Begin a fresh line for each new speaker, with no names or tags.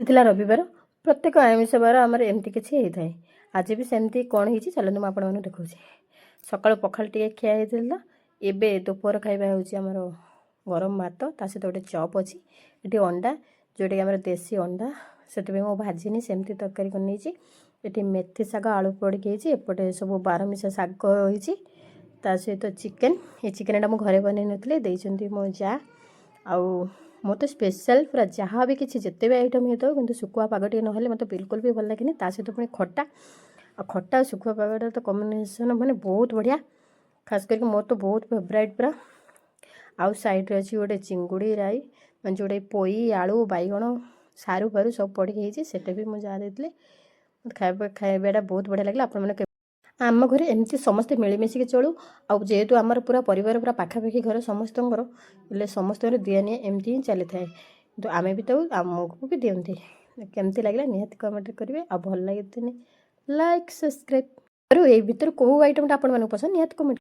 ଥିଲା ରବିବାର ପ୍ରତ୍ୟେକ ଆମିଷ ବାର ଆମର ଏମିତି କିଛି ହେଇଥାଏ। ଆଜି ବି ସେମିତି କ'ଣ ହେଇଛି ଚାଲନ୍ତୁ ମୁଁ ଆପଣମାନଙ୍କୁ ଦେଖାଉଛି। ସକାଳୁ ପଖାଳ ଟିକେ ଖିଆ ହେଇଥିଲା। ଏବେ ଦୁପୁର ଖାଇବା ହେଉଛି ଆମର ଗରମ ଭାତ, ତା ସହିତ ଗୋଟେ ଚପ୍ ଅଛି। ଏଠି ଅଣ୍ଡା ଯେଉଁଟାକି ଆମର ଦେଶୀ ଅଣ୍ଡା, ସେଥିପାଇଁ ମୁଁ ଭାଜିନି, ସେମିତି ତରକାରୀ କରି ନେଇଛି। ଏଠି ମେଥି ଶାଗ ଆଳୁ ପଡ଼ିକି ହେଇଛି। ଏପଟେ ସବୁ ବାରମିଶା ଶାଗ ହେଇଛି, ତା ସହିତ ଚିକେନ୍। ଏ ଚିକେନ୍ଟା ମୁଁ ଘରେ ବନେଇ ନଥିଲି, ଦେଇଛନ୍ତି ମୋ ଯା। ଆଉ ମୁଁ ତ ସ୍ପେଶାଲ୍ ପୁରା ଯାହା ବି କିଛି ଯେତେ ବି ଆଇଟମ୍ ହେଇଥାଉ, କିନ୍ତୁ ଶୁଖୁଆ ପାଗ ଟିକେ ନହେଲେ ମୋତେ ବିଲକୁଲ ବି ଭଲ ଲାଗେନି। ତା ସହିତ ପୁଣି ଖଟା, ଆଉ ଖଟା ଆଉ ଶୁଖୁଆ ପାଗଟା ତ କମ୍ବିନେସନ୍ ମାନେ ବହୁତ ବଢ଼ିଆ। ଖାସ୍ କରିକି ମୋର ତ ବହୁତ ଫେଭରାଇଟ୍ ପୁରା। ଆଉ ସାଇଡ଼୍ରେ ଅଛି ଗୋଟେ ଚିଙ୍ଗୁଡ଼ି ରାଇ, ମାନେ ଯେଉଁଟା ପୋଇ ଆଳୁ ବାଇଗଣ ସାରୁ ଫାରୁ ସବୁ ପଡ଼ିକି ହେଇଛି। ସେଇଟା ବି ମୁଁ ଯାହା ଦେଇଥିଲି। ମୋତେ ଖାଇବାଟା ବହୁତ ବଢ଼ିଆ ଲାଗିଲା। ଆପଣମାନେ ଆମ ଘରେ ଏମିତି ସମସ୍ତେ ମିଳିମିଶିକି ଚଳୁ। ଆଉ ଯେହେତୁ ଆମର ପୁରା ପରିବାର ପୁରା ପାଖାପାଖି ଘର ସମସ୍ତଙ୍କର, ହେଲେ ସମସ୍ତଙ୍କର ଦିଆ ନିଆ ଏମିତି ହିଁ ଚାଲିଥାଏ। କିନ୍ତୁ ଆମେ ବି ଦେଉ, ଆମକୁ ବି ଦିଅନ୍ତି। କେମିତି ଲାଗିଲା ନିହାତି କମେଣ୍ଟ କରିବେ। ଆଉ ଭଲ ଲାଗିଥିନି ଲାଇକ୍ ସବସ୍କ୍ରାଇବ୍। ଏଇ ଭିତରୁ କେଉଁ ଆଇଟମ୍ଟା ଆପଣମାନଙ୍କୁ ପସନ୍ଦ ନିହାତି କମେଣ୍ଟ